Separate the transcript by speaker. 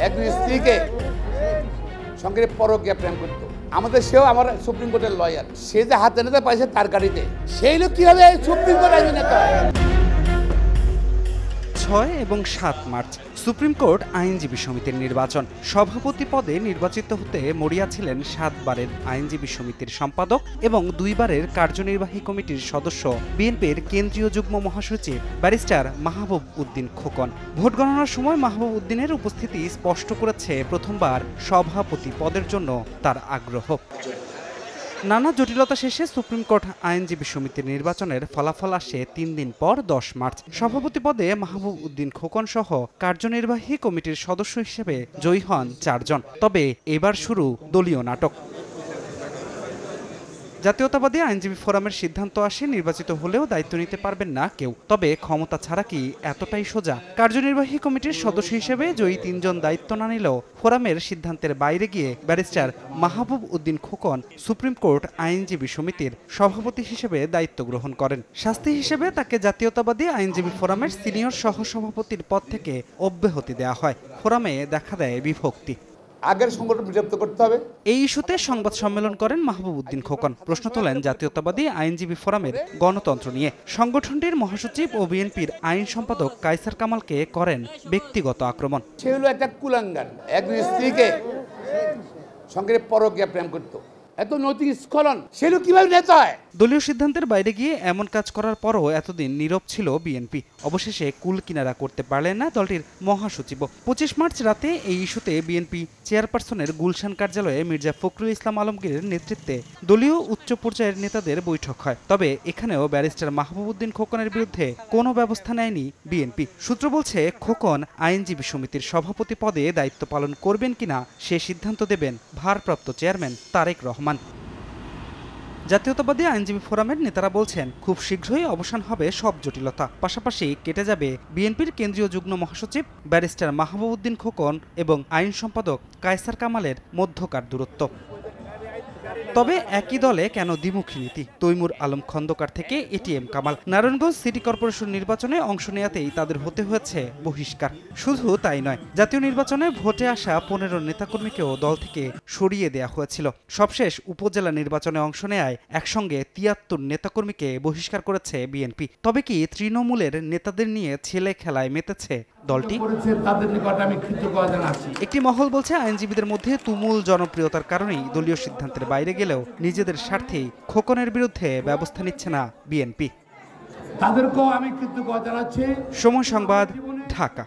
Speaker 1: একজন স্ত্রীকে সঙ্গে পরকীয়া প্রেম করতো। আমাদের সেও আমার সুপ্রিম কোর্টের লয়ার, সে যে হাতে নিতে পাইছে তার গাড়িতে, সেই লোক কিভাবে সুপ্রিম কোর্ট আইন নেতা হয়?
Speaker 2: ৬ এবং ৭ মার্চ সুপ্রিম কোর্ট আইনজীবী সমিতির নির্বাচন। সভাপতি পদে নির্বাচিত হতে মরিয়া ছিলেন ৭ বারের আইনজীবী সমিতির সম্পাদক এবং ২ বারের কার্যনির্বাহী কমিটির সদস্য বিএনপির কেন্দ্রীয় যুগ্ম মহাসচিব ব্যারিস্টার মাহবুব উদ্দিন খোকন। ভোট গণনার সময় মাহবুব উদ্দিনের উপস্থিতি স্পষ্ট করেছে প্রথমবার সভাপতি পদের জন্য তার আগ্রহ। নানা জটিলতা শেষে সুপ্রিম কোর্ট আইনজীবী সমিতির নির্বাচনের ফলাফল আসে ৩ দিন পর ১০ মার্চ। সভাপতি পদে মাহবুব উদ্দিন খোকন সহ কার্যনির্বাহী কমিটির সদস্য হিসেবে জয়ী হন ৪ জন। তবে এবার শুরু দলীয় নাটক। জাতীয়তাবাদী আইনজীবী ফোরামের সিদ্ধান্ত আসে নির্বাচিত হলেও দায়িত্ব নিতে পারবেন না কেউ। তবে ক্ষমতা ছাড়া কি এতটাই সোজা? কার্যনির্বাহী কমিটির সদস্য হিসেবে জয়ী ৩ জন দায়িত্ব না নিলেও ফোরামের সিদ্ধান্তের বাইরে গিয়ে barrister Mahbub Uddin Khokon supreme court আইনজীবী সমিতির সভাপতি হিসেবে দায়িত্ব গ্রহণ করেন। শাস্তি হিসেবে তাকে জাতীয়তাবাদী আইনজীবী ফোরামের সিনিয়র সহসভাপতির পদ থেকে অব্যাহতি দেওয়া হয়। ফোরামে দেখা দেয় বিভক্তি।
Speaker 1: আগের সংগঠন বিলুপ্ত করতে হবে।
Speaker 2: এই ইস্যুতে সংবাদ সম্মেলন করেন মাহবুব উদ্দিন খোকন। প্রশ্ন তোলেন জাতীয়তাবাদী আইনজীবী ফোরামের গণতন্ত্র নিয়ে। সংগঠনটির মহাসচিব ও বিএনপির আইন সম্পাদক কায়সার কামালকে করেন ব্যক্তিগত আক্রমণ।
Speaker 1: সে হলো একটা কুলাঙ্গার, একজন স্ত্রীকে সঙ্গে পরকীয়া প্রেম করতো। এত নৈতিক স্খলন, সে লোক কিভাবে নেতা হয়?
Speaker 2: দলীয় সিদ্ধান্তের বাইরে গিয়ে এমন কাজ করার পরও এতদিন নীরব ছিল বিএনপি। অবশেষে কুল কিনারা করতে পারলেন না দলটির মহাসচিব। ২৫ মার্চ রাতে এই ইস্যুতে বিএনপি চেয়ারপারসনের গুলশান কার্যালয়ে মির্জা ফখরুল ইসলাম আলমগীরের নেতৃত্বে দলীয় উচ্চ পর্যায়ের নেতাদের বৈঠক হয়। তবে এখানেও ব্যারিস্টার মাহবুব উদ্দিন খোকনের বিরুদ্ধে কোনো ব্যবস্থা নেয়নি বিএনপি। সূত্র বলছে, খোকন আইনজীবী সমিতির সভাপতি পদে দায়িত্ব পালন করবেন কিনা সে সিদ্ধান্ত দেবেন ভারপ্রাপ্ত চেয়ারম্যান তারেক রহমান। জাতীয়তাবাদী আইনজীবী ফোরামের নেতারা বলছেন, খুব শীঘ্রই অবসান হবে সব জটিলতা। পাশাপাশি কেটে যাবে বিএনপির কেন্দ্রীয় যুগ্ম মহাসচিব ব্যারিস্টার মাহবুব উদ্দিন খোকন এবং আইন সম্পাদক কায়সার কামালের মধ্যকার দূরত্ব। তবে একই দলে কেন দ্বিমুখী নীতি? তৈমুর আলম খন্দকার থেকে ATM Kamal. Narayanganj city corporation নির্বাচনে অংশ নেয়াতেই তাদের হতে হয়েছে বহিষ্কার। শুধু তাই নয়, জাতীয় নির্বাচনে ভোটে আসা ১৫ নেতাকর্মীকেও দল থেকে সরিয়ে দেওয়া হয়েছিল। সবশেষ উপজেলা নির্বাচনে অংশ নেয়ায় একসঙ্গে ৭৩ নেতাকর্মীকে বহিষ্কার করেছে বিএনপি। তবে কি তৃণমূলের নেতাদের নিয়ে ছেলে খেলায় মেতেছে দলটি? একটি মহল বলছে, আইনজীবীদের মধ্যে তুমুল জনপ্রিয়তার কারণেই দলীয় সিদ্ধান্তের বাইরে গেলেও নিজেদের স্বার্থেই খোকনের বিরুদ্ধে ব্যবস্থা নিচ্ছে না বিএনপি।
Speaker 1: তাদেরকেও আমি কৃতজ্ঞতা জানাচ্ছি।
Speaker 2: সময় সংবাদ, ঢাকা।